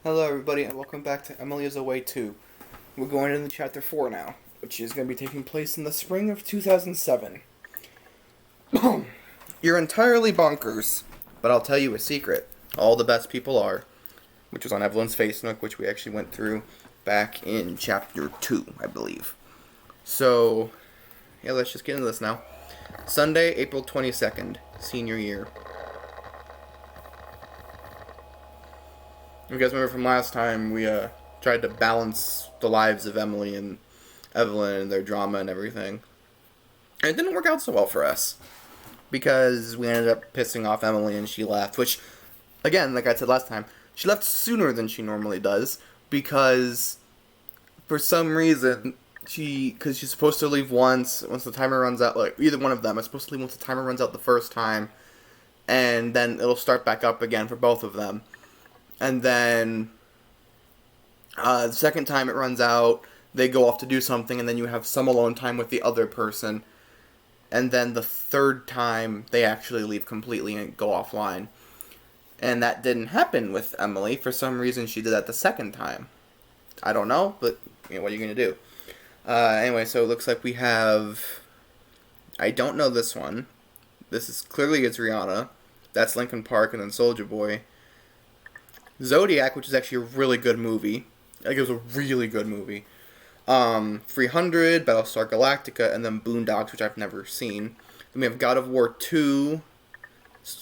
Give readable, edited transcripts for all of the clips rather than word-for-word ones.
Hello everybody and welcome back to Emily is Away 2. We're going into chapter 4 now, which is going to be taking place in the spring of 2007. You're entirely bonkers, but I'll tell you a secret. All the best people are, which was on Evelyn's Facebook, which we actually went through back in chapter 2, I believe. So, yeah, let's just get into this now. Sunday, April 22nd, senior year. You guys remember from last time, we tried to balance the lives of Emily and Evelyn and their drama and everything. And it didn't work out so well for us. Because we ended up pissing off Emily and she left. Which, again, like I said last time, she left sooner than she normally does. Because, for some reason, because she's supposed to leave once the timer runs out. Like, either one of them is supposed to leave once the timer runs out the first time. And then it'll start back up again for both of them. And then the second time it runs out, they go off to do something, and then you have some alone time with the other person. And then the third time, they actually leave completely and go offline. And that didn't happen with Emily. For some reason, she did that the second time. I don't know, but what are you going to do? Anyway, so it looks like we have... I don't know this one. This is clearly it's Rihanna. That's Linkin Park, and then Soulja Boy. Zodiac, which is actually a really good movie. Like, it was a really good movie. 300, Battlestar Galactica, and then Boondocks, which I've never seen. Then we have God of War 2.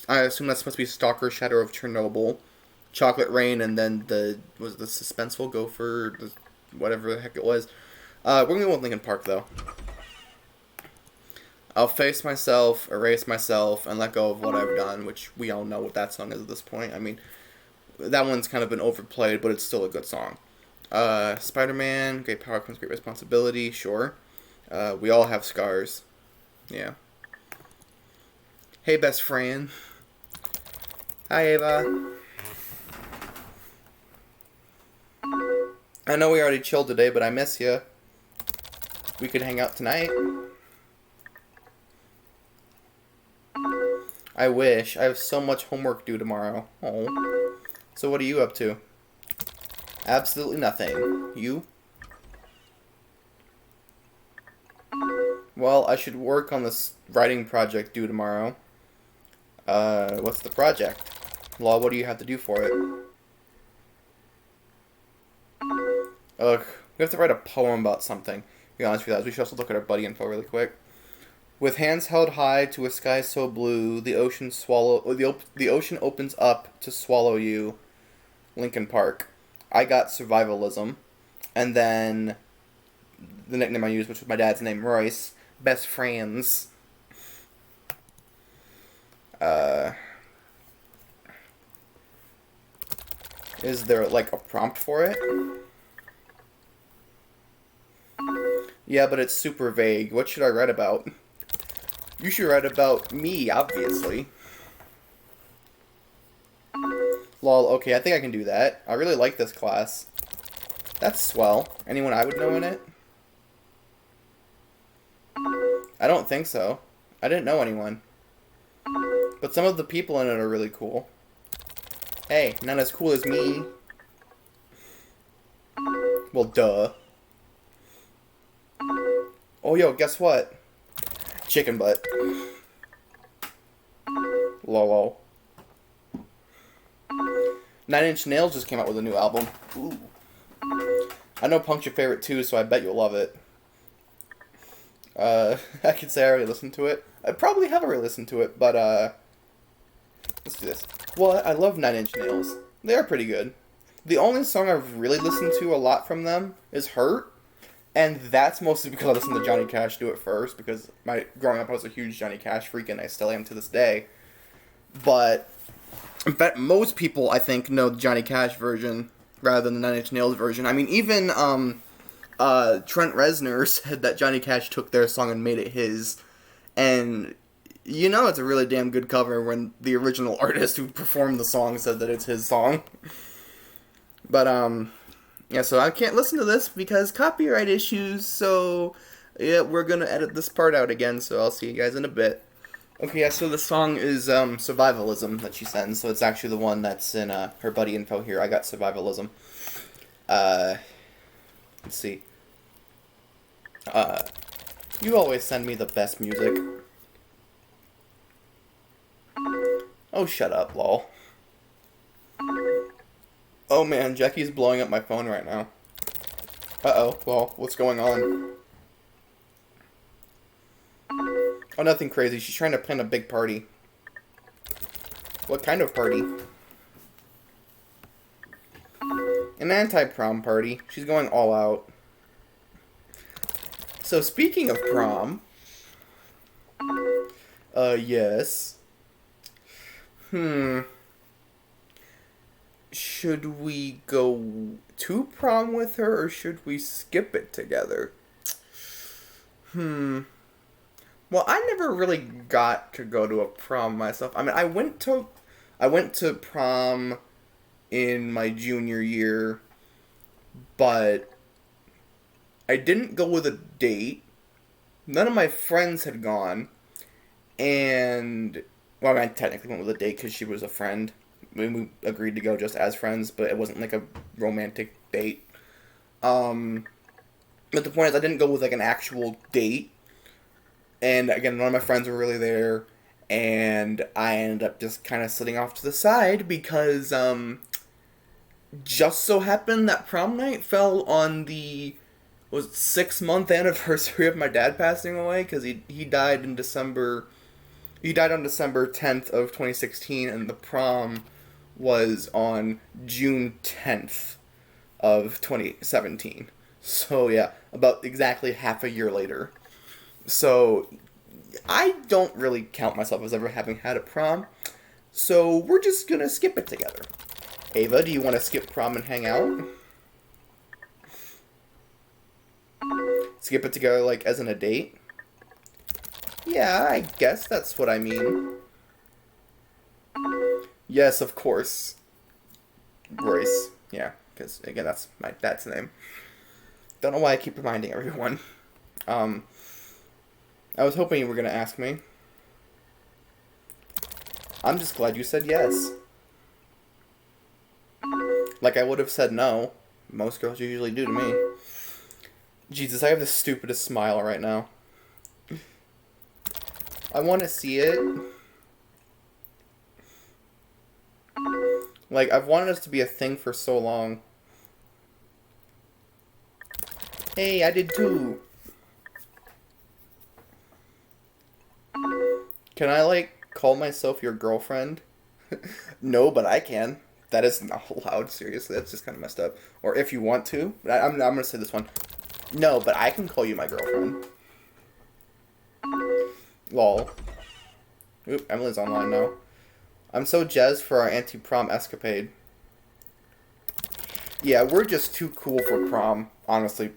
I assume that's supposed to be Stalker, Shadow of Chernobyl. Chocolate Rain, and then the Suspenseful Gopher, whatever the heck it was. We're going to go with Linkin Park, though. I'll face myself, erase myself, and let go of what I've done, which we all know what that song is at this point. I mean... that one's kind of been overplayed, but it's still a good song. Spider-Man, great power comes great responsibility, sure. We all have scars. Yeah. Hey, best friend. Hi, Ava. I know we already chilled today, but I miss you. We could hang out tonight. I wish. I have so much homework due tomorrow. Oh. So what are you up to? Absolutely nothing. You? Well, I should work on this writing project due tomorrow. What's the project? Law, what do you have to do for it? Ugh, we have to write a poem about something. To be honest with you, we should also look at our buddy info really quick. With hands held high to a sky so blue, the ocean the ocean opens up to swallow you. Linkin Park. I got survivalism, and then the nickname I used, which was my dad's name, Royce. Best friends. Is there like a prompt for it? Yeah, but it's super vague. What should I write about? You should write about me, obviously. Lol, okay, I think I can do that. I really like this class. That's swell. Anyone I would know in it? I don't think so. I didn't know anyone. But some of the people in it are really cool. Hey, not as cool as me. Well, duh. Oh, yo, guess what? Chicken butt. Lol. 9 Inch Nails just came out with a new album. Ooh. I know Punk's your favorite too, so I bet you'll love it. I could say I already listened to it. I probably have already listened to it, but let's do this. Well, I love 9 Inch Nails. They are pretty good. The only song I've really listened to a lot from them is Hurt, and that's mostly because I listened to Johnny Cash do it first, because growing up I was a huge Johnny Cash freak, and I still am to this day. But in fact, most people, I think, know the Johnny Cash version rather than the 9 Inch Nails version. I mean, even Trent Reznor said that Johnny Cash took their song and made it his. And, you know it's a really damn good cover when the original artist who performed the song said that it's his song. But, yeah, so I can't listen to this because copyright issues, so, yeah, we're gonna edit this part out again, so I'll see you guys in a bit. Okay, yeah, so the song is Survivalism that she sends, so it's actually the one that's in her buddy info here. I got Survivalism. Uh, let's see. Uh, you always send me the best music. Oh, shut up, lol. Oh man, Jackie's blowing up my phone right now. Uh-oh, well, what's going on? Oh, nothing crazy. She's trying to plan a big party. What kind of party? An anti-prom party. She's going all out. So speaking of prom, yes. Should we go to prom with her or should we skip it together? Well, I never really got to go to a prom myself. I mean, I went to prom in my junior year, but I didn't go with a date. None of my friends had gone, and well, I technically went with a date because she was a friend. We agreed to go just as friends, but it wasn't like a romantic date. Um, but the point is, I didn't go with like an actual date. And again, none of my friends were really there, and I ended up just kind of sitting off to the side because just so happened that prom night fell on the was 6 month anniversary of my dad passing away because he died in December. He died on December 10th of 2016, and the prom was on June 10th of 2017. So yeah, about exactly half a year later. So I don't really count myself as ever having had a prom. So we're just gonna skip it together. Ava, do you want to skip prom and hang out? Skip it together like as in a date? Yeah, I guess that's what I mean. Yes, of course. Royce. Yeah, because again, that's my dad's name. Don't know why I keep reminding everyone. Um, I was hoping you were gonna ask me. I'm just glad you said yes. Like I would have said no. Most girls usually do to me. Jesus, I have the stupidest smile right now. I want to see it. Like, I've wanted us to be a thing for so long. Hey, I did too. Can I, like, call myself your girlfriend? No, but I can. That is not allowed, seriously. That's just kind of messed up. Or if you want to. I'm going to say this one. No, but I can call you my girlfriend. Lol. Oop, Emily's online now. I'm so jazzed for our anti-prom escapade. Yeah, we're just too cool for prom, honestly.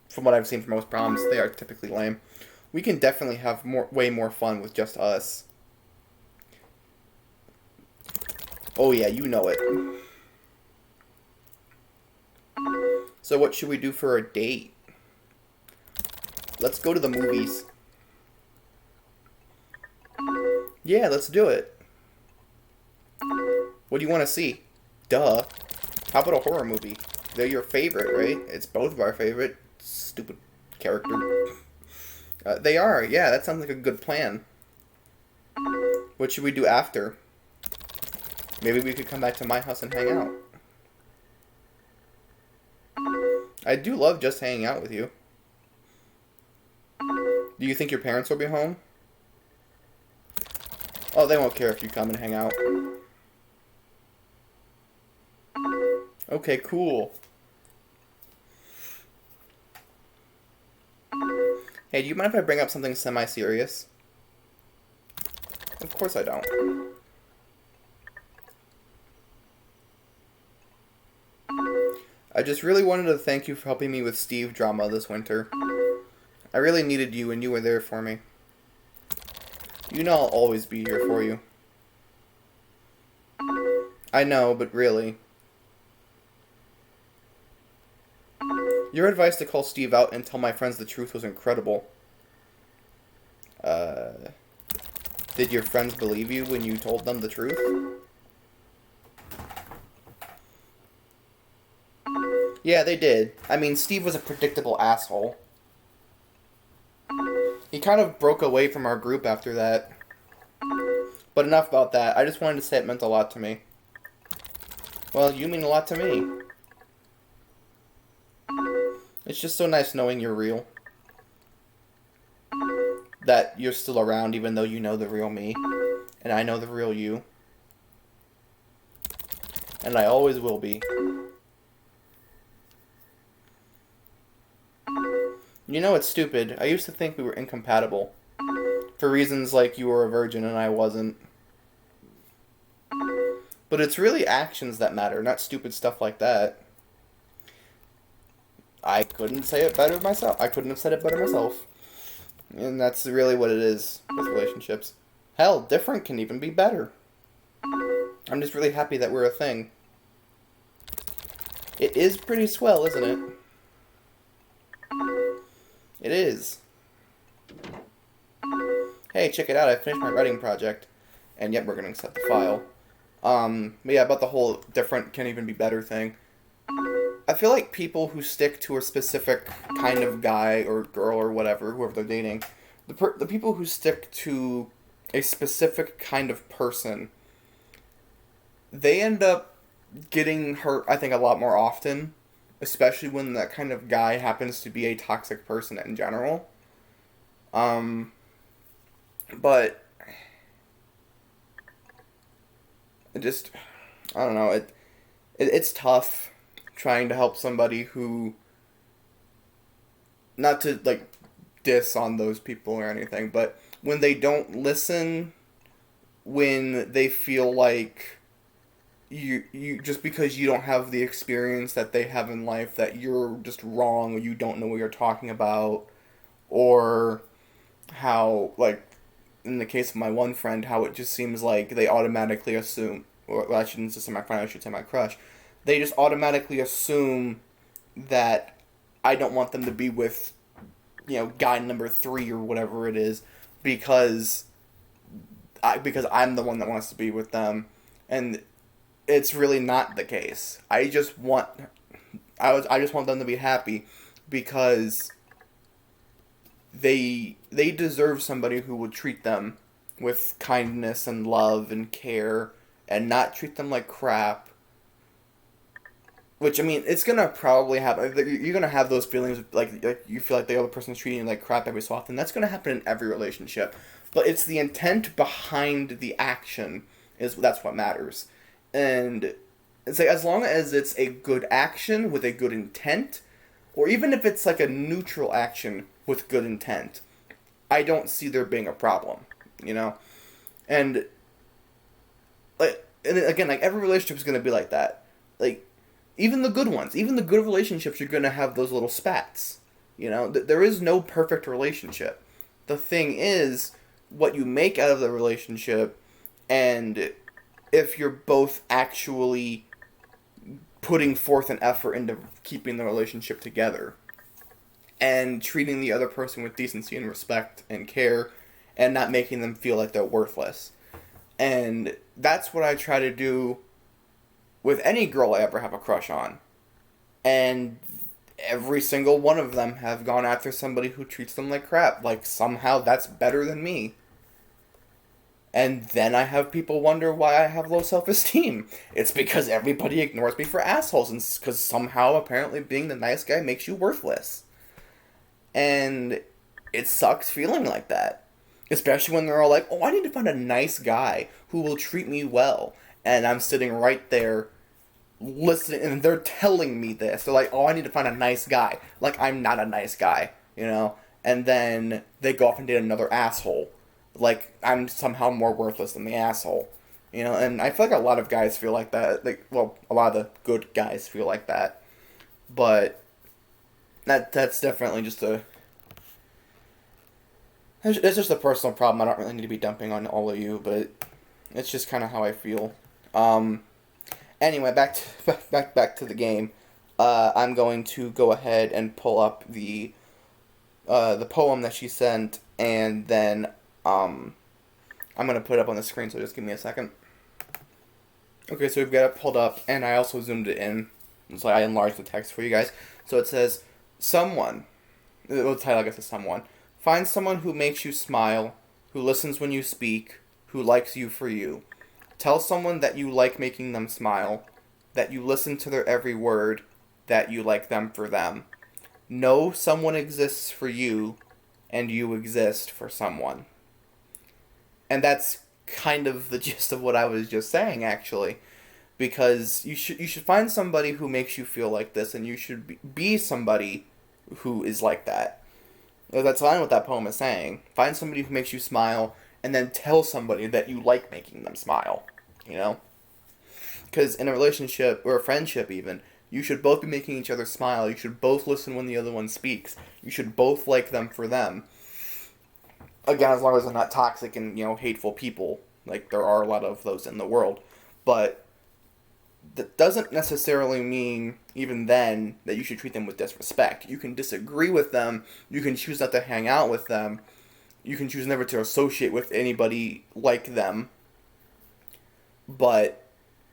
From what I've seen from most proms, they are typically lame. We can definitely have way more fun with just us. Oh yeah, you know it. So what should we do for a date? Let's go to the movies. Yeah, let's do it. What do you want to see? Duh. How about a horror movie? They're your favorite, right? It's both of our favorite. Stupid character. They are, yeah, that sounds like a good plan. What should we do after? Maybe we could come back to my house and hang out. I do love just hanging out with you. Do you think your parents will be home? Oh, they won't care if you come and hang out. Okay, cool. Hey, do you mind if I bring up something semi-serious? Of course I don't. I just really wanted to thank you for helping me with Steve drama this winter. I really needed you and you were there for me. You know I'll always be here for you. I know, but really. Your advice to call Steve out and tell my friends the truth was incredible. Did your friends believe you when you told them the truth? Yeah, they did. I mean, Steve was a predictable asshole. He kind of broke away from our group after that. But enough about that. I just wanted to say it meant a lot to me. Well, you mean a lot to me. It's just so nice knowing you're real. That you're still around even though you know the real me. And I know the real you. And I always will be. You know, it's stupid. I used to think we were incompatible. For reasons like you were a virgin and I wasn't. But it's really actions that matter, not stupid stuff like that. I couldn't say it better myself. I couldn't have said it better myself. And that's really what it is with relationships. Hell, different can even be better. I'm just really happy that we're a thing. It is pretty swell, isn't it? It is. Hey, check it out, I finished my writing project. And yet we're going to accept the file. But yeah, about the whole different can even be better thing. I feel like people who stick to a specific kind of guy or girl or whatever, whoever they're dating, the people who stick to a specific kind of person, they end up getting hurt, I think, a lot more often, especially when that kind of guy happens to be a toxic person in general. But it just, I don't know, it's tough trying to help somebody who, not to like diss on those people or anything, but when they don't listen, when they feel like you just because you don't have the experience that they have in life, that you're just wrong or you don't know what you're talking about, or how, like in the case of my one friend, how it just seems like they automatically assume, or well, I shouldn't just say my friend, I should say my crush, they just automatically assume that I don't want them to be with, guy number 3 or whatever it is, because I'm the one that wants to be with them, and it's really not the case. I just want them to be happy, because they deserve somebody who will treat them with kindness and love and care, and not treat them like crap. Which, I mean, it's gonna probably happen. You're gonna have those feelings, like you feel like the other person's treating you like crap every so often. That's gonna happen in every relationship. But it's the intent behind the action that's what matters. And it's like, as long as it's a good action with a good intent, or even if it's like a neutral action with good intent, I don't see there being a problem, And and again, like every relationship is gonna be like that. Like, even the good ones, even the good relationships, you're gonna have those little spats. There is no perfect relationship. The thing is what you make out of the relationship, and if you're both actually putting forth an effort into keeping the relationship together and treating the other person with decency and respect and care, and not making them feel like they're worthless. And that's what I try to do with any girl I ever have a crush on. And every single one of them have gone after somebody who treats them like crap. Like, somehow that's better than me. And then I have people wonder why I have low self-esteem. It's because everybody ignores me for assholes, and because somehow, apparently, being the nice guy makes you worthless. And it sucks feeling like that. Especially when they're all like, oh, I need to find a nice guy who will treat me well. And I'm sitting right there listening, and they're telling me this. They're like, oh, I need to find a nice guy. Like, I'm not a nice guy, And then they go off and date another asshole. Like, I'm somehow more worthless than the asshole. And I feel like a lot of guys feel like that. Like, well, a lot of the good guys feel like that. But that's definitely just it's just a personal problem. I don't really need to be dumping on all of you, but it's just kind of how I feel. Anyway, back to the game. I'm going to go ahead and pull up the poem that she sent, and then I'm going to put it up on the screen, so just give me a second. Okay, so we've got it pulled up, and I also zoomed it in. So I enlarged the text for you guys. So it says, someone, the title I guess is someone, find someone who makes you smile, who listens when you speak, who likes you for you. Tell someone that you like making them smile, that you listen to their every word, that you like them for them. Know someone exists for you, and you exist for someone. And that's kind of the gist of what I was just saying, actually. Because you should find somebody who makes you feel like this, and you should be somebody who is like that. That's fine what that poem is saying. Find somebody who makes you smile, and then tell somebody that you like making them smile. You know? Because in a relationship, or a friendship even, you should both be making each other smile. You should both listen when the other one speaks. You should both like them for them. Again, as long as they're not toxic and, hateful people. Like, there are a lot of those in the world. But that doesn't necessarily mean, even then, that you should treat them with disrespect. You can disagree with them. You can choose not to hang out with them. You can choose never to associate with anybody like them. But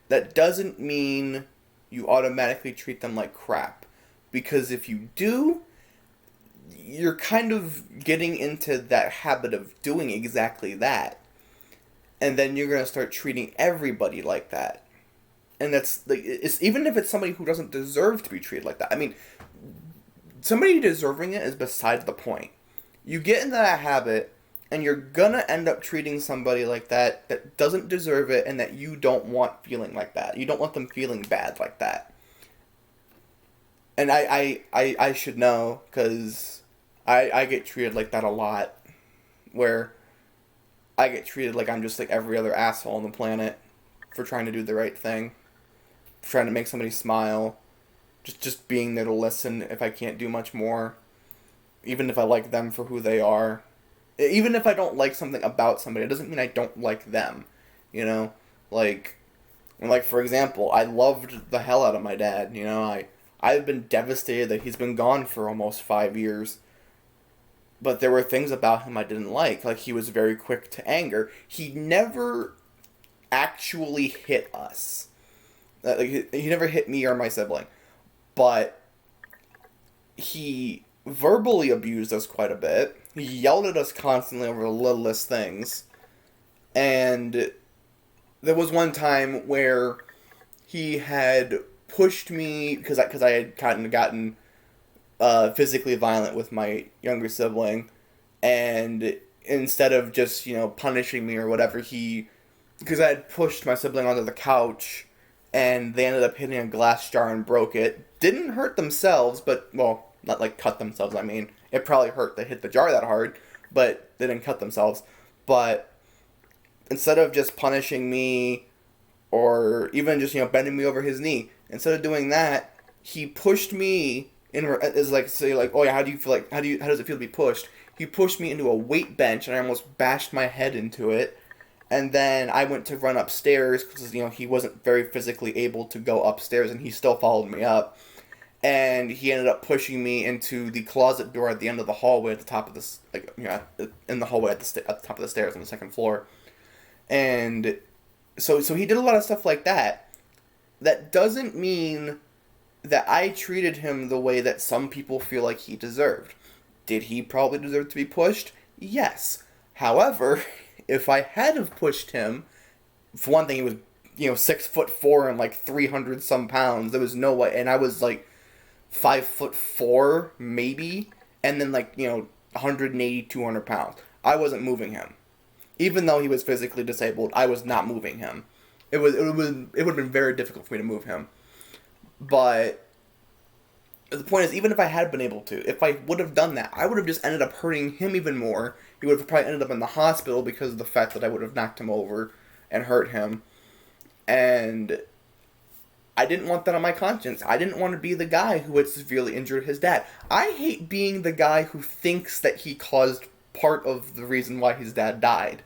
that doesn't mean you automatically treat them like crap. Because if you do, you're kind of getting into that habit of doing exactly that. And then you're going to start treating everybody like that. And that's, like, it's even if it's somebody who doesn't deserve to be treated like that. I mean, somebody deserving it is beside the point. You get into that habit, and you're gonna end up treating somebody like that doesn't deserve it, and that you don't want feeling like that. You don't want them feeling bad like that. And I should know, because I get treated like that a lot, where I get treated like I'm just like every other asshole on the planet for trying to do the right thing, for trying to make somebody smile, just being there to listen if I can't do much more, even if I like them for who they are. Even if I don't like something about somebody, it doesn't mean I don't like them, Like, for example, I loved the hell out of my dad, I've been devastated that he's been gone for almost 5 years. But there were things about him I didn't like. Like, he was very quick to anger. He never actually hit us. He never hit me or my sibling. But he verbally abused us quite a bit. He yelled at us constantly over the littlest things. And there was one time where he had pushed me, because I had kind of gotten physically violent with my younger sibling, and instead of just, punishing me or whatever, because I had pushed my sibling onto the couch, and they ended up hitting a glass jar and broke it. Didn't hurt themselves, but, well, not like cut themselves, I mean. It probably hurt to hit the jar that hard, but they didn't cut themselves. But instead of just punishing me, or even just, bending me over his knee, instead of doing that, he pushed me is like, say, like, oh yeah, how do you feel, like, how does it feel to be pushed? He pushed me into a weight bench, and I almost bashed my head into it. And then I went to run upstairs, because, he wasn't very physically able to go upstairs, and he still followed me up. And he ended up pushing me into the closet door at the end of the hallway at the top of this, in the hallway at the top of the stairs on the second floor. And so he did a lot of stuff like that. That doesn't mean that I treated him the way that some people feel like he deserved. Did he probably deserve to be pushed? Yes. However, if I had have pushed him, for one thing, he was, 6'4" and like 300 some pounds. There was no way, and I was like 5'4", maybe, and then 180, 200 pounds. I wasn't moving him. Even though he was physically disabled, I was not moving him. It would have been very difficult for me to move him. But the point is, even if I had been able to, if I would have done that, I would have just ended up hurting him even more. He would have probably ended up in the hospital because of the fact that I would have knocked him over and hurt him. And I didn't want that on my conscience. I didn't want to be the guy who had severely injured his dad. I hate being the guy who thinks that he caused part of the reason why his dad died.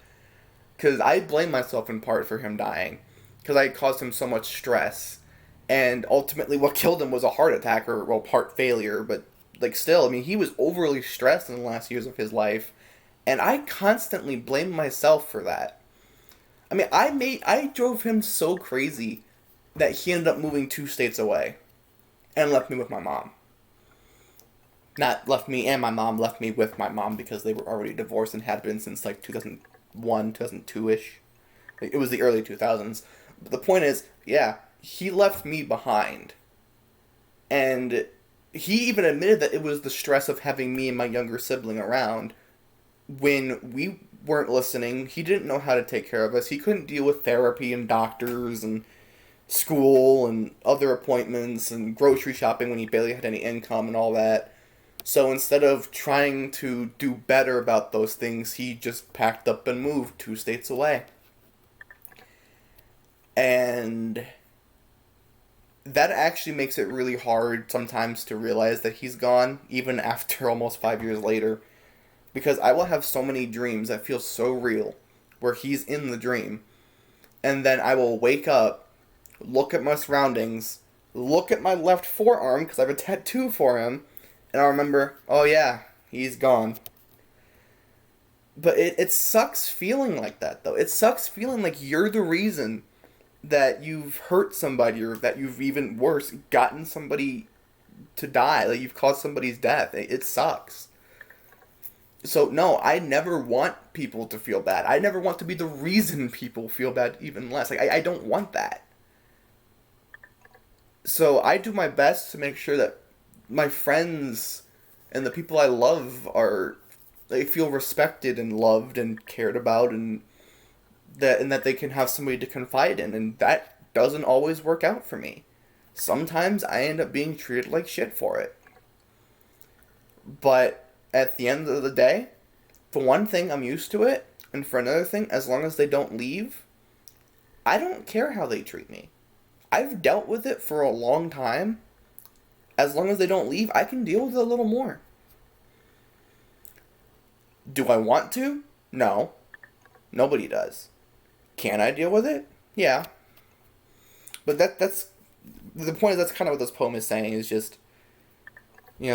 Because I blame myself in part for him dying. Because I caused him so much stress. And ultimately what killed him was a heart attack, or, well, heart failure. But, still, I mean, he was overly stressed in the last years of his life. And I constantly blame myself for that. I mean, I drove him so crazy that he ended up moving 2 states away and left me with my mom. Not left me and my mom, left me with my mom because they were already divorced and had been since like 2001, 2002 ish. It was the early 2000s. But the point is, yeah, he left me behind. And he even admitted that it was the stress of having me and my younger sibling around when we weren't listening. He didn't know how to take care of us. He couldn't deal with therapy and doctors and school and other appointments and grocery shopping when he barely had any income and all that. So instead of trying to do better about those things, he just packed up and moved 2 states away. And that actually makes it really hard sometimes to realize that he's gone, even after almost 5 years later. Because I will have so many dreams that feel so real, where he's in the dream. And then I will wake up, look at my surroundings, look at my left forearm, because I have a tattoo for him, and I'll remember, oh yeah, he's gone. But it sucks feeling like that, though. It sucks feeling like you're the reason that you've hurt somebody, or that you've, even worse, gotten somebody to die. Like, you've caused somebody's death. It sucks. So, no, I never want people to feel bad. I never want to be the reason people feel bad, even less. Like, I don't want that. So, I do my best to make sure that my friends and the people I love they feel respected and loved and cared about, and that they can have somebody to confide in, and that doesn't always work out for me. Sometimes I end up being treated like shit for it. But at the end of the day, for one thing, I'm used to it, and for another thing, as long as they don't leave, I don't care how they treat me. I've dealt with it for a long time. As long as they don't leave, I can deal with it a little more. Do I want to? No. Nobody does. Can I deal with it? Yeah. But that's the point. Is that's kind of what this poem is saying. Is just,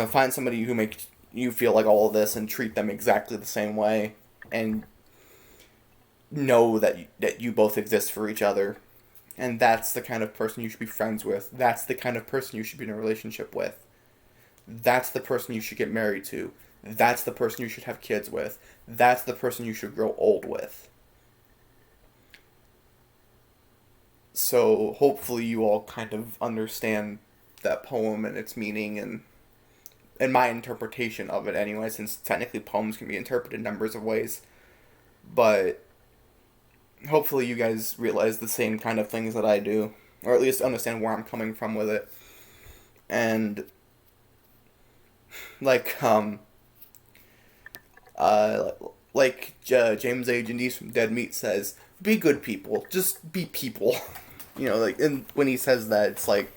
find somebody who makes you feel like all of this and treat them exactly the same way, and know that you both exist for each other, and that's the kind of person you should be friends with. That's the kind of person you should be in a relationship with. That's the person you should get married to. That's the person you should have kids with. That's the person you should grow old with. So hopefully you all kind of understand that poem and its meaning, and my interpretation of it anyway, since technically poems can be interpreted numbers of ways. But hopefully you guys realize the same kind of things that I do, or at least understand where I'm coming from with it. And James A. Jandice from Dead Meat says, be good people. Just be people. And when he says that, it's like,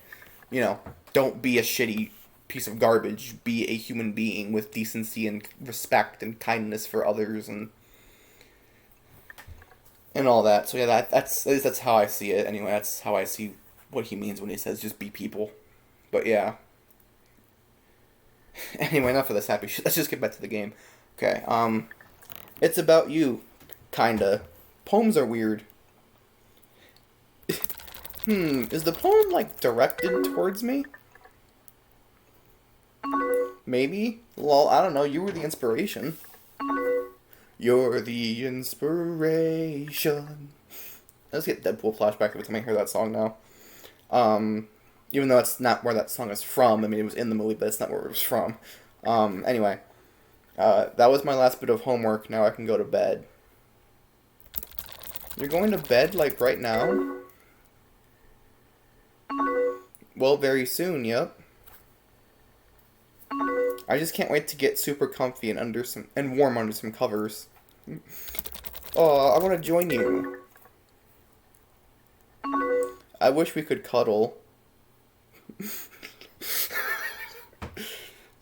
don't be a shitty piece of garbage. Be a human being with decency and respect and kindness for others and all that. So yeah, that's at least that's how I see it. Anyway, that's how I see what he means when he says just be people. But yeah. Anyway, enough of this happy shit. Let's just get back to the game. Okay, it's about you, kinda. Poems are weird. Is the poem, directed towards me? Maybe? Lol, I don't know, you were the inspiration. You're the inspiration. Let's get Deadpool flashback every time I hear that song now. Even though that's not where that song is from. I mean, it was in the movie, but it's not where it was from. Anyway. That was my last bit of homework. Now I can go to bed. You're going to bed, right now? Well, very soon, yep. I just can't wait to get super comfy and warm under some covers. Oh, I want to join you. I wish we could cuddle.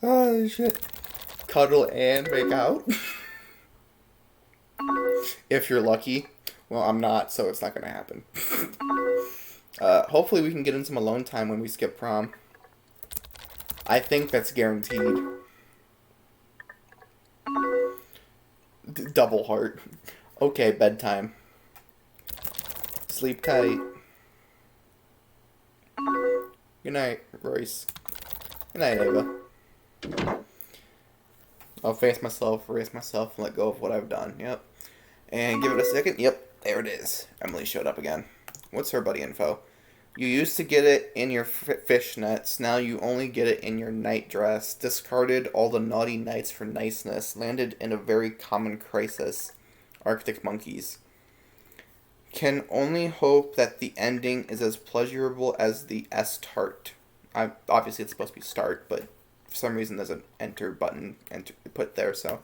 Oh, shit. Cuddle and make out? If you're lucky. Well, I'm not, so it's not gonna happen. Hopefully we can get in some alone time when we skip prom. I think that's guaranteed. Double heart. Okay, bedtime. Sleep tight. Good night, Royce. Good night, Ava. I'll face myself, erase myself, and let go of what I've done. Yep. And give it a second. Yep, there it is. Emily showed up again. What's her buddy info? You used to get it in your fishnets. Now you only get it in your night dress. Discarded all the naughty nights for niceness. Landed in a very common crisis. Arctic monkeys. Can only hope that the ending is as pleasurable as the start. Obviously, it's supposed to be start, but for some reason there's an enter button put there. So,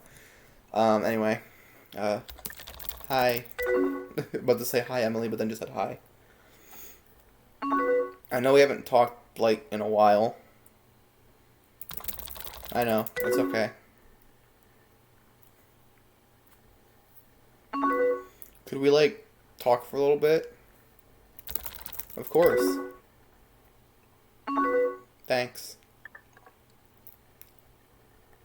anyway, hi. About to say hi, Emily, but then just said hi. I know we haven't talked like in a while. I know, it's okay. Could we like talk for a little bit? Of course. Thanks.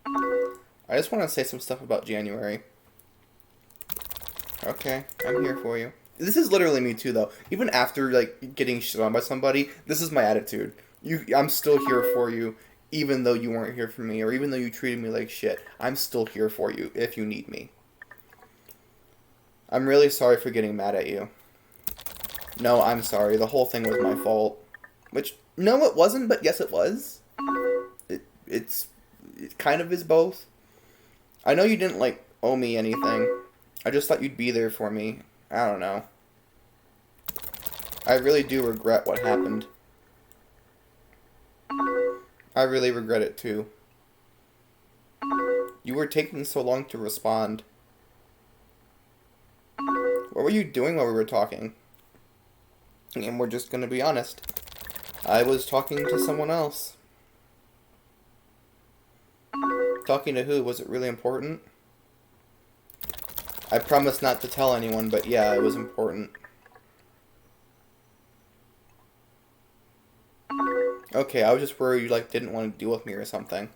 I just want to say some stuff about January. Okay, I'm here for you. This is literally me too, though. Even after like getting shit on by somebody, this is my attitude. I'm still here for you, even though you weren't here for me, or even though you treated me like shit. I'm still here for you if you need me. I'm really sorry for getting mad at you. No, I'm sorry. The whole thing was my fault. Which, no, it wasn't, but yes, it was. It kind of is both. I know you didn't, like, owe me anything. I just thought you'd be there for me. I don't know. I really do regret what happened. I really regret it, too. You were taking so long to respond. What were you doing while we were talking? And we're just gonna be honest. I was talking to someone else. Talking to who? Was it really important? I promised not to tell anyone, but yeah, it was important. Okay, I was just worried you like didn't want to deal with me or something.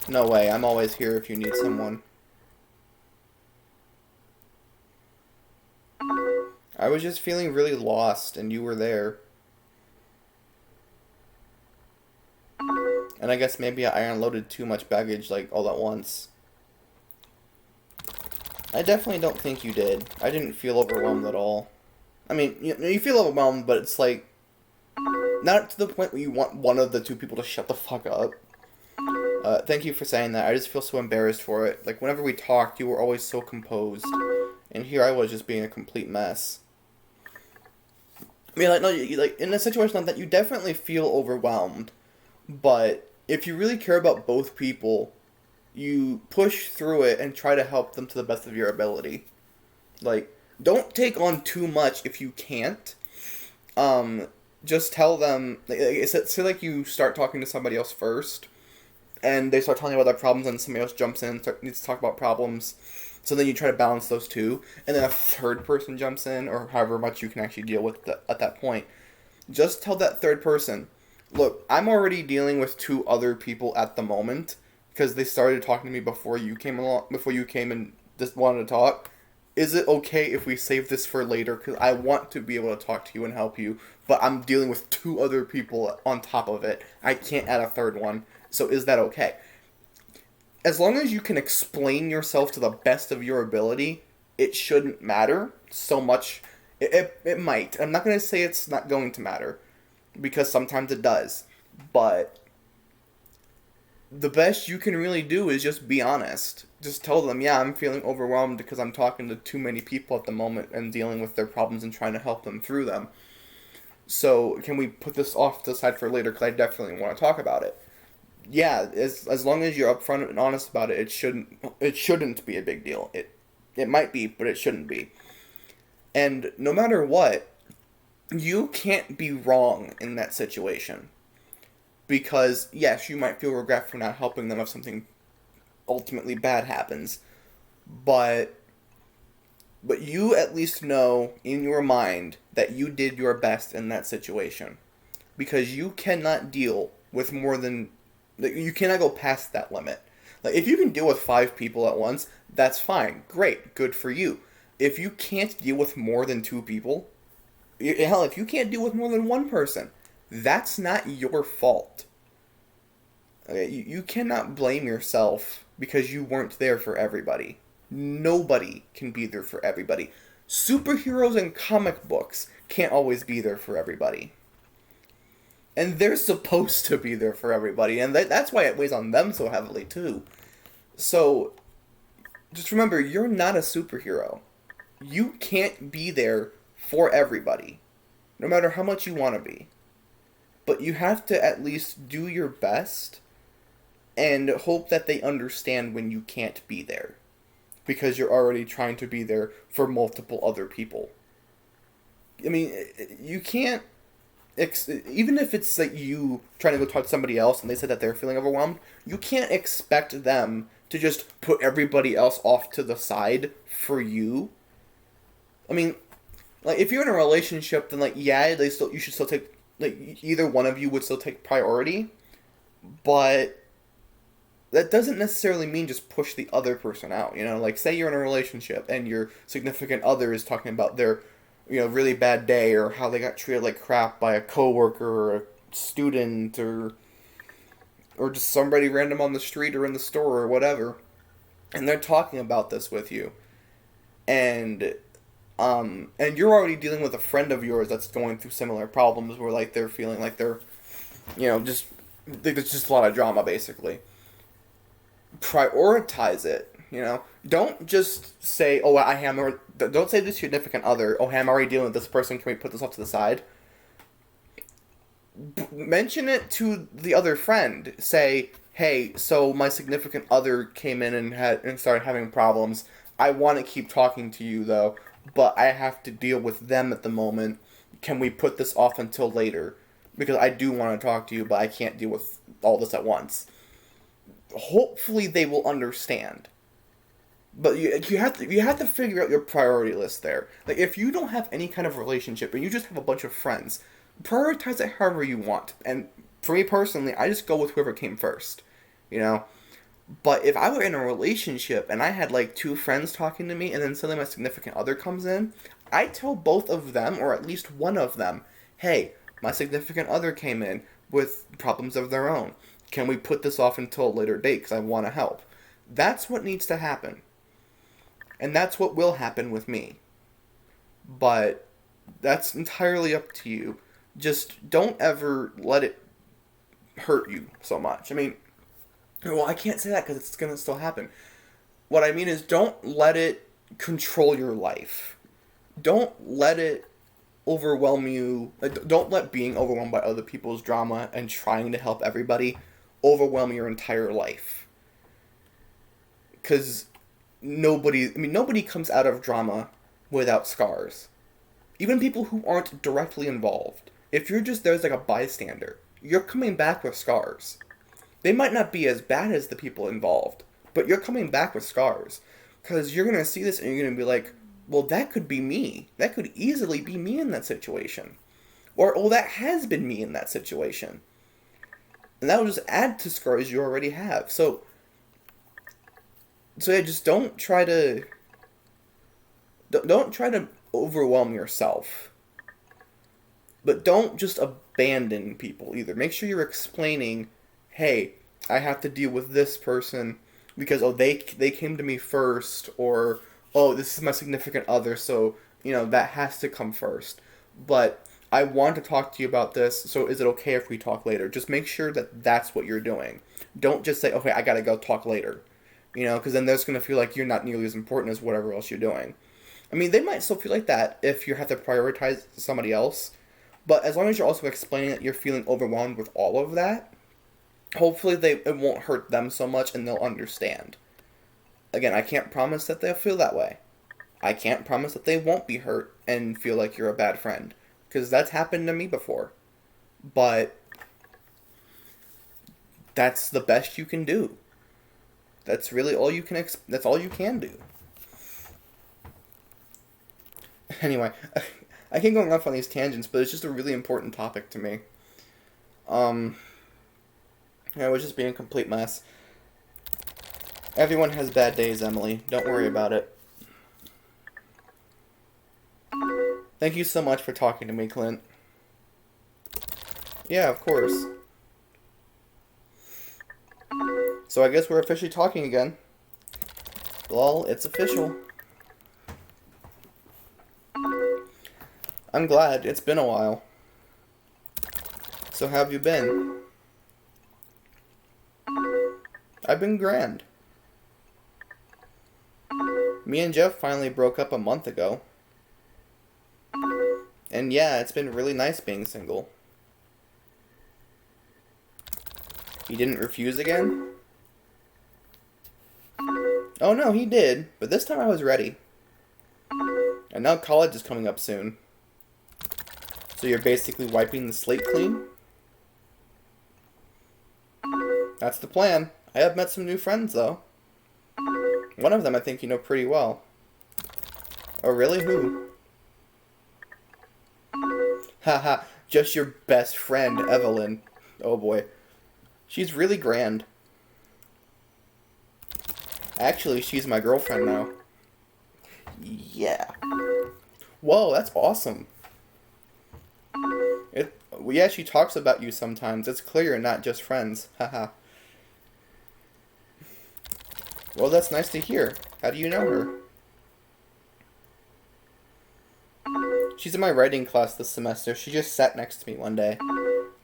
No way, I'm always here if you need someone. I was just feeling really lost, and you were there. And I guess maybe I unloaded too much baggage, like, all at once. I definitely don't think you did. I didn't feel overwhelmed at all. I mean, you feel overwhelmed, but it's like, not to the point where you want one of the two people to shut the fuck up. Thank you for saying that. I just feel so embarrassed for it. Like, whenever we talked, you were always so composed. And here I was just being a complete mess. I mean, like, no, like, in a situation like that, you definitely feel overwhelmed. But if you really care about both people, you push through it and try to help them to the best of your ability. Like, don't take on too much if you can't. Just tell them, say like you start talking to somebody else first, and they start telling you about their problems, and somebody else jumps in and needs to talk about problems. So then you try to balance those two, and then a third person jumps in, or however much you can actually deal with at that point. Just tell that third person, look, I'm already dealing with two other people at the moment, because they started talking to me before you came and just wanted to talk. Is it okay if we save this for later? Because I want to be able to talk to you and help you, but I'm dealing with two other people on top of it. I can't add a third one, so is that okay? As long as you can explain yourself to the best of your ability, it shouldn't matter so much. It might. I'm not going to say it's not going to matter, because sometimes it does. But the best you can really do is just be honest. Just tell them, yeah, I'm feeling overwhelmed because I'm talking to too many people at the moment and dealing with their problems and trying to help them through them. So can we put this off to the side for later, because I definitely want to talk about it. Yeah, as long as you're upfront and honest about it, it shouldn't be a big deal. It might be, but it shouldn't be. And no matter what, you can't be wrong in that situation. Because, yes, you might feel regret for not helping them if something ultimately bad happens. But you at least know in your mind that you did your best in that situation. Because you cannot deal with more than... You cannot go past that limit. Like, if you can deal with 5 people at once, that's fine. Great. Good for you. If you can't deal with more than 2 people, Hell, if you can't deal with more than one person, that's not your fault. Okay? You cannot blame yourself because you weren't there for everybody. Nobody can be there for everybody. Superheroes in comic books can't always be there for everybody. And they're supposed to be there for everybody, and that's why it weighs on them so heavily, too. So, just remember, you're not a superhero. You can't be there for everybody, no matter how much you want to be. But you have to at least do your best and hope that they understand when you can't be there. Because you're already trying to be there for multiple other people. I mean, you can't... even if it's like you trying to go talk to somebody else and they said that they're feeling overwhelmed, you can't expect them to just put everybody else off to the side for you. I mean, like, if you're in a relationship, then, like, yeah, you should still take, like, either one of you would still take priority, but that doesn't necessarily mean just push the other person out, you know? Like, say you're in a relationship and your significant other is talking about their, really bad day or how they got treated like crap by a coworker or a student or just somebody random on the street or in the store or whatever. And they're talking about this with you. And you're already dealing with a friend of yours that's going through similar problems where, like, they're feeling like they're, there's just a lot of drama, basically. Prioritize it, Don't just say, oh, don't say this significant other, oh, hey, I'm already dealing with this person, can we put this off to the side? Mention it to the other friend. Say, hey, so my significant other came in and started having problems. I want to keep talking to you, though, but I have to deal with them at the moment. Can we put this off until later? Because I do want to talk to you, but I can't deal with all this at once. Hopefully they will understand. But you have to figure out your priority list there. Like, if you don't have any kind of relationship and you just have a bunch of friends, prioritize it however you want. And for me personally, I just go with whoever came first, But if I were in a relationship and I had, like, two friends talking to me and then suddenly my significant other comes in, I tell both of them, or at least one of them, hey, my significant other came in with problems of their own. Can we put this off until a later date because I want to help? That's what needs to happen. And that's what will happen with me. But that's entirely up to you. Just don't ever let it hurt you so much. I mean, well, I can't say that because it's going to still happen. What I mean is, don't let it control your life. Don't let it overwhelm you. Don't let being overwhelmed by other people's drama and trying to help everybody overwhelm your entire life. Because nobody comes out of drama without scars. Even people who aren't directly involved. If you're just there as like a bystander, you're coming back with scars. They might not be as bad as the people involved, but you're coming back with scars. Because you're going to see this and you're going to be like, well, that could be me. That could easily be me in that situation. Or, oh, that has been me in that situation. And that will just add to scars you already have. So yeah, just don't try to overwhelm yourself. But don't just abandon people either. Make sure you're explaining, hey, I have to deal with this person because, oh, they came to me first, or, oh, this is my significant other, so, that has to come first. But I want to talk to you about this, so is it okay if we talk later? Just make sure that that's what you're doing. Don't just say, okay, I gotta go talk later. Because then they're just going to feel like you're not nearly as important as whatever else you're doing. I mean, they might still feel like that if you have to prioritize somebody else. But as long as you're also explaining that you're feeling overwhelmed with all of that, hopefully it won't hurt them so much and they'll understand. Again, I can't promise that they'll feel that way. I can't promise that they won't be hurt and feel like you're a bad friend. Because that's happened to me before. But that's the best you can do. That's really all you can that's all you can do. Anyway, I keep going off on these tangents, but it's just a really important topic to me. I was just being a complete mess. Everyone has bad days, Emily. Don't worry about it. Thank you so much for talking to me, Clint. Yeah, of course. So I guess we're officially talking again. Well, it's official. I'm glad. It's been a while. So how have you been? I've been grand. Me and Jeff finally broke up a month ago. And yeah, it's been really nice being single. He didn't refuse again? Oh no, he did, but this time I was ready. And now college is coming up soon. So you're basically wiping the slate clean? That's the plan. I have met some new friends, though. One of them I think you know pretty well. Oh, really? Who? Haha, just your best friend, Evelyn. Oh boy. She's really grand. Actually, she's my girlfriend now. Yeah. Whoa, that's awesome. Yeah, she talks about you sometimes. It's clear you're not just friends. Haha. Well, that's nice to hear. How do you know her? She's in my writing class this semester. She just sat next to me one day.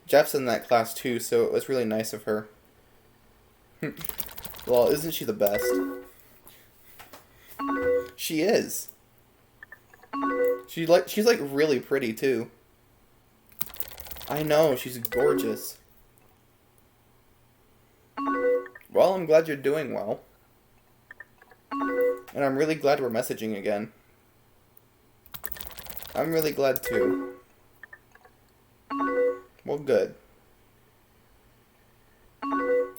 Jeff's in that class too, so it was really nice of her. Well, isn't she the best? She is. She's like really pretty too. I know, she's gorgeous. Well, I'm glad you're doing well. And I'm really glad we're messaging again. I'm really glad too. Well, good.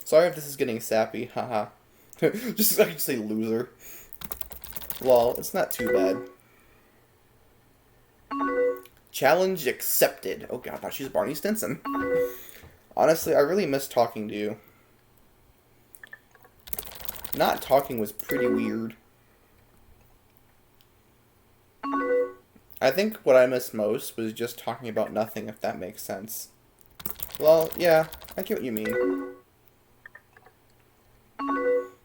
Sorry if this is getting sappy, haha. Just I can say loser. Lol, it's not too bad. Challenge accepted. Oh god, I thought she was Barney Stinson. Honestly, I really miss talking to you. Not talking was pretty weird. I think what I missed most was just talking about nothing, if that makes sense. Well, yeah, I get what you mean.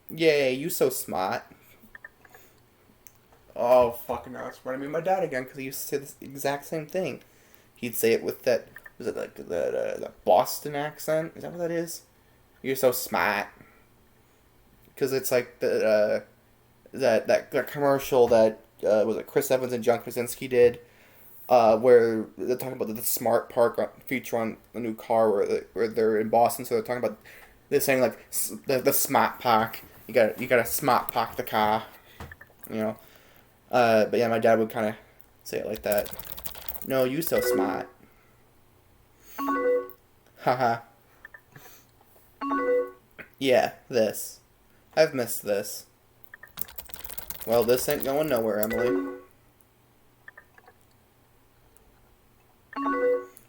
Yay, you so smart. Oh, fucking hell, it's reminding me of my dad again, because he used to say this exact same thing. He'd say it with that, was it like that Boston accent? Is that what that is? You're so smart. Because it's like that commercial that, was it Chris Evans and John Krasinski did, where they're talking about the smart park feature on a new car where they're in Boston, so they're talking about, they're saying like, the smart park. You gotta smart park the car, you know. But yeah, my dad would kind of say it like that. No, you so smart. Haha. Yeah, this. I've missed this. Well, this ain't going nowhere, Emily.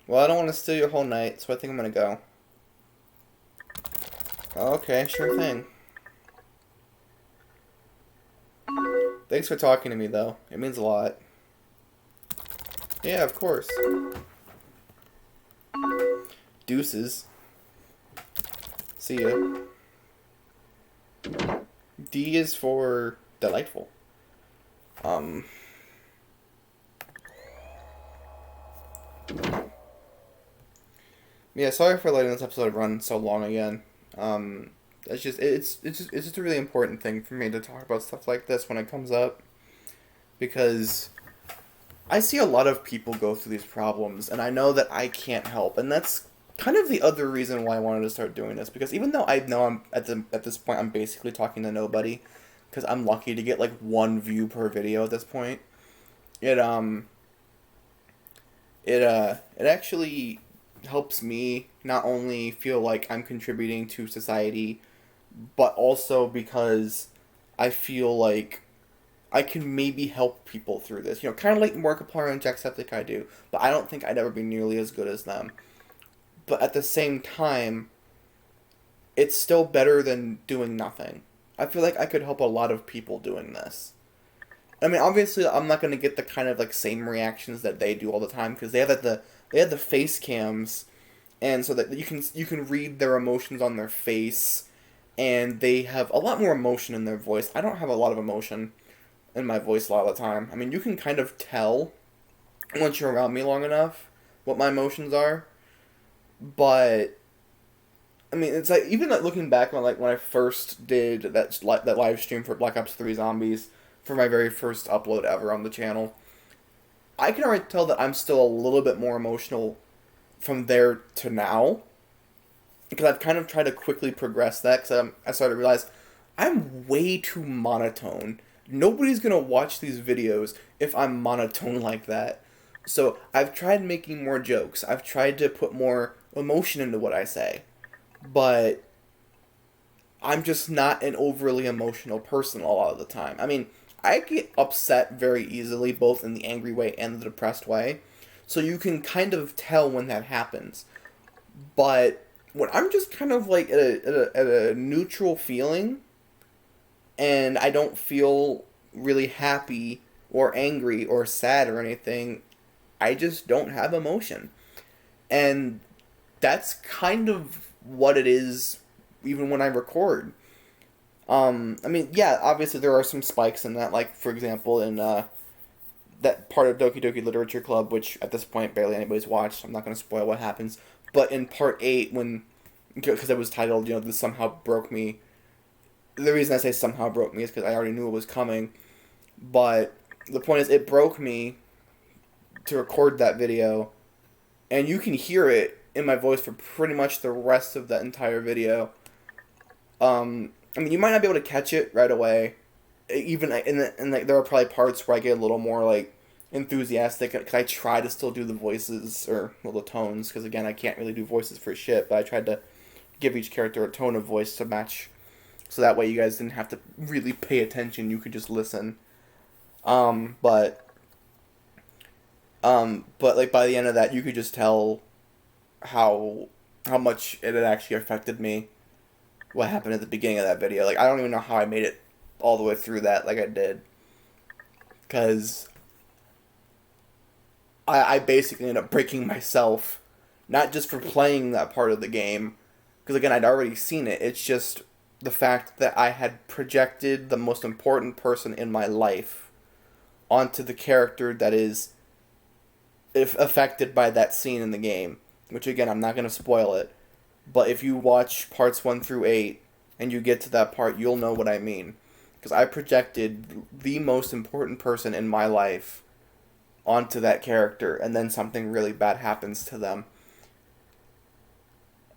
Well, I don't want to steal your whole night, so I think I'm gonna go. Okay, sure thing. Thanks for talking to me, though. It means a lot. Yeah, of course. Deuces. See ya. D is for delightful. Yeah, sorry for letting this episode run so long again. It's just a really important thing for me to talk about stuff like this when it comes up, because I see a lot of people go through these problems, and I know that I can't help, and that's kind of the other reason why I wanted to start doing this, because even though I know I'm at this point I'm basically talking to nobody, because I'm lucky to get like 1 view per video at this point, it it actually helps me not only feel like I'm contributing to society, but also because I feel like I can maybe help people through this. You know, kind of like Markiplier and Jacksepticeye do, but I don't think I'd ever be nearly as good as them. But at the same time, it's still better than doing nothing. I feel like I could help a lot of people doing this. I mean, obviously, I'm not gonna get the kind of like same reactions that they do all the time because they have the face cams, and so that you can read their emotions on their face, and they have a lot more emotion in their voice. I don't have a lot of emotion in my voice a lot of the time. I mean, you can kind of tell once you're around me long enough what my emotions are, but I mean, it's like even like looking back on like when I first did that live stream for Black Ops 3 Zombies for my very first upload ever on the channel. I can already tell that I'm still a little bit more emotional from there to now because I've kind of tried to quickly progress that because I started to realize I'm way too monotone. Nobody's gonna watch these videos if I'm monotone like that. So I've tried making more jokes. I've tried to put more emotion into what I say, but I'm just not an overly emotional person a lot of the time. I mean, I get upset very easily, both in the angry way and the depressed way. So you can kind of tell when that happens. But when I'm just kind of like at a neutral feeling, and I don't feel really happy or angry or sad or anything, I just don't have emotion. And that's kind of what it is even when I record. I mean, yeah, obviously there are some spikes in that, like, for example, in that part of Doki Doki Literature Club, which at this point barely anybody's watched. I'm not going to spoil what happens. But in part 8, when, because it was titled, you know, This Somehow Broke Me, the reason I say somehow broke me is because I already knew it was coming. But the point is, it broke me to record that video, and you can hear it in my voice for pretty much the rest of that entire video. I mean, you might not be able to catch it right away. Even like there are probably parts where I get a little more like enthusiastic because I try to still do the voices or well, the tones because again I can't really do voices for shit. But I tried to give each character a tone of voice to match, so that way you guys didn't have to really pay attention. You could just listen. Um, but but like by the end of that, you could just tell how how much it had actually affected me. What happened at the beginning of that video? Like I don't even know how I made it all the way through that like I did, because I basically ended up breaking myself, not just for playing that part of the game, because again I'd already seen it. It's just the fact that I had projected the most important person in my life onto the character that is if affected by that scene in the game. Which again I'm not going to spoil it, but if you watch parts 1 through 8 and you get to that part, you'll know what I mean. Because I projected the most important person in my life onto that character, and then something really bad happens to them.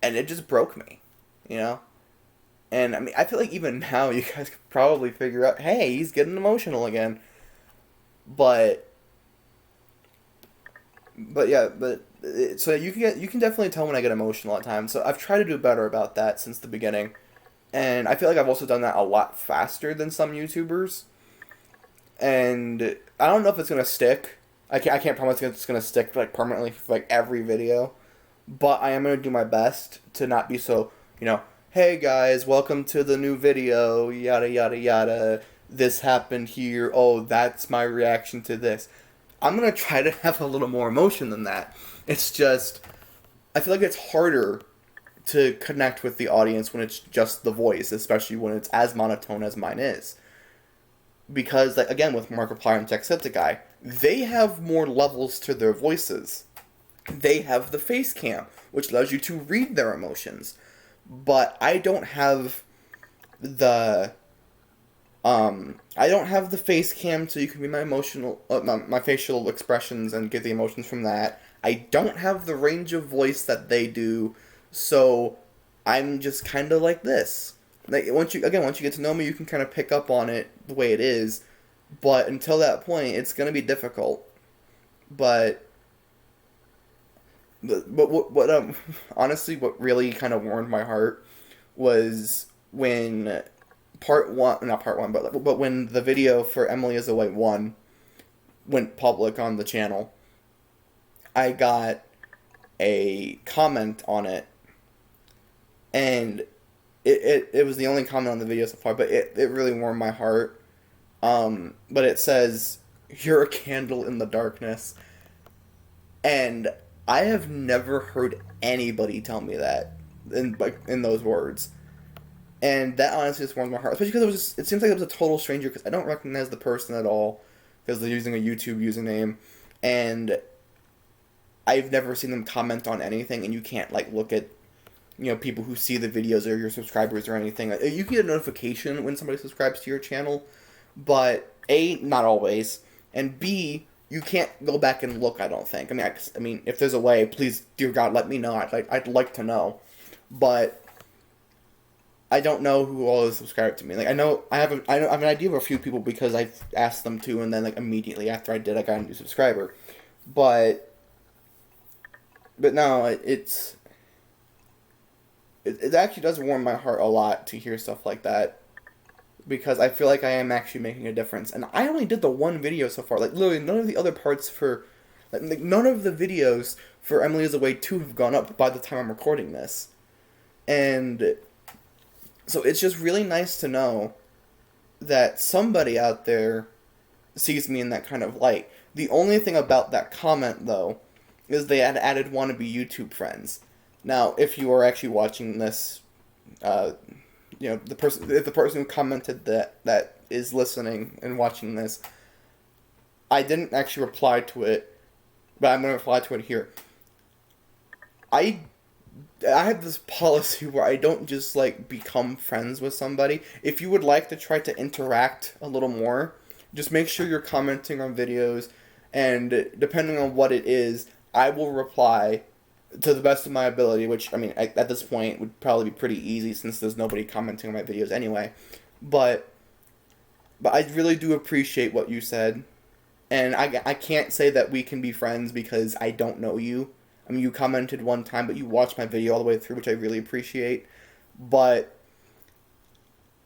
And it just broke me, you know? And I mean, I feel like even now you guys could probably figure out, hey, he's getting emotional again. But yeah, so you can definitely tell when I get emotional at times. So I've tried to do better about that since the beginning. And I feel like I've also done that a lot faster than some YouTubers. And I don't know if it's gonna stick. I can't promise it's gonna stick like permanently for like every video. But I am gonna do my best to not be so, you know, hey guys, welcome to the new video, yada yada yada. This happened here. Oh, that's my reaction to this. I'm gonna try to have a little more emotion than that. It's just I feel like it's harder to connect with the audience when it's just the voice, especially when it's as monotone as mine is. Because, like, again, with Markiplier and Jacksepticeye, they have more levels to their voices. They have the face cam, which allows you to read their emotions. But I don't have the I don't have the face cam, so you can read my emotional, my facial expressions and get the emotions from that. I don't have the range of voice that they do, so I'm just kind of like this. Like once you get to know me, you can kind of pick up on it the way it is. But until that point, it's gonna be difficult. But what honestly, what really kind of warmed my heart was when not part one, but when the video for Emily is a White One went public on the channel, I got a comment on it, and it was the only comment on the video so far, but it really warmed my heart But it says, "You're a candle in the darkness," and I have never heard anybody tell me that in those words. And that honestly just warmed my heart, especially because it seems like it was a total stranger, because I don't recognize the person at all, because they're using a YouTube username, and I've never seen them comment on anything, and you can't, like, look at, people who see the videos or your subscribers or anything. You get a notification when somebody subscribes to your channel, but A, not always, and B, you can't go back and look, I don't think. I mean, if there's a way, please, dear God, let me know. I'd like to know. But I don't know who all is subscribed to me. Like, I have an idea of a few people because I've asked them to, and then, like, immediately after I did, I got a new subscriber. But no, it actually does warm my heart a lot to hear stuff like that, because I feel like I am actually making a difference. And I only did the one video so far. Like, literally, none of the other parts none of the videos for Emily is Away 2 have gone up by the time I'm recording this. And so it's just really nice to know that somebody out there sees me in that kind of light. The only thing about that comment, though, is they had added wannabe YouTube friends. Now, if you are actually watching this, if the person who commented that is listening and watching this, I didn't actually reply to it, but I'm going to reply to it here. I have this policy where I don't just, like, become friends with somebody. If you would like to try to interact a little more, just make sure you're commenting on videos, and depending on what it is, I will reply to the best of my ability, which, I mean, at this point would probably be pretty easy since there's nobody commenting on my videos anyway. But I really do appreciate what you said, and I can't say that we can be friends because I don't know you. I mean, you commented one time, but you watched my video all the way through, which I really appreciate. But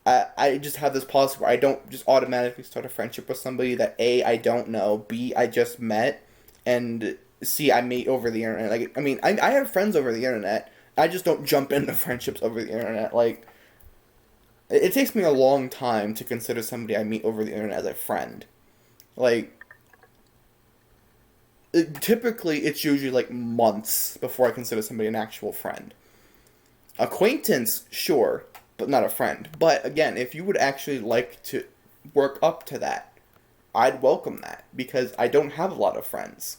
I just have this policy where I don't just automatically start a friendship with somebody that A, I don't know, B, I just met, and C, I meet over the internet. Like, I mean, I have friends over the internet. I just don't jump into friendships over the internet. Like, it takes me a long time to consider somebody I meet over the internet as a friend. Like, typically, it's usually, like, months before I consider somebody an actual friend. Acquaintance, sure, but not a friend. But, again, if you would actually like to work up to that, I'd welcome that, because I don't have a lot of friends.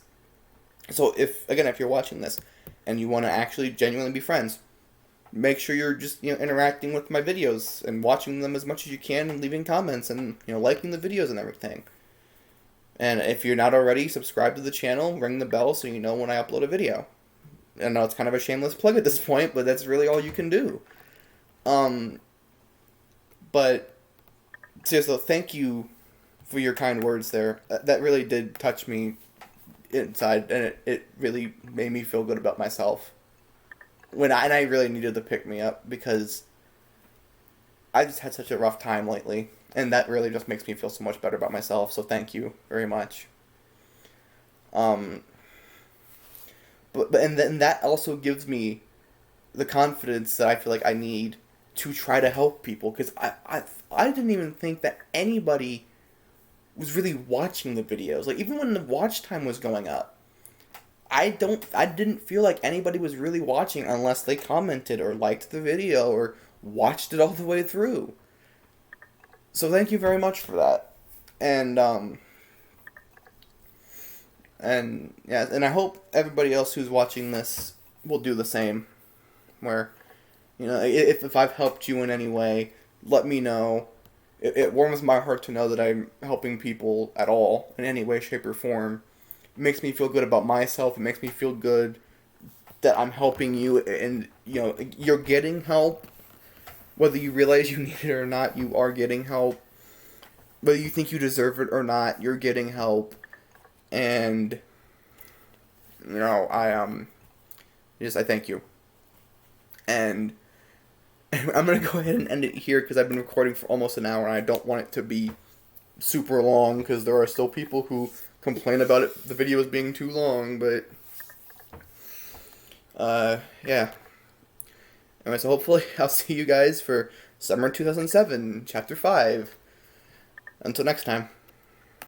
So, if you're watching this, and you want to actually genuinely be friends, make sure you're just, interacting with my videos, and watching them as much as you can, and leaving comments, and, liking the videos and everything. And if you're not already, subscribe to the channel, ring the bell so you know when I upload a video. I know it's kind of a shameless plug at this point, but that's really all you can do. But, seriously, thank you for your kind words there. That really did touch me inside, and it really made me feel good about myself. And I really needed to pick me up, because I just had such a rough time lately. And that really just makes me feel so much better about myself, so thank you very much. But and then that also gives me the confidence that I feel like I need to try to help people, because I didn't even think that anybody was really watching the videos. Like, even when the watch time was going up, I didn't feel like anybody was really watching unless they commented or liked the video or watched it all the way through. So thank you very much for that. And yeah, and I hope everybody else who's watching this will do the same. Where, if I've helped you in any way, let me know. It warms my heart to know that I'm helping people at all, in any way, shape, or form. It makes me feel good about myself. It makes me feel good that I'm helping you, and, you're getting help. Whether you realize you need it or not, you are getting help. Whether you think you deserve it or not, you're getting help. And, I thank you. And I'm going to go ahead and end it here, because I've been recording for almost an hour, and I don't want it to be super long, because there are still people who complain about it, the videos being too long, but, yeah. Anyway, so hopefully I'll see you guys for Summer 2007, Chapter 5. Until next time.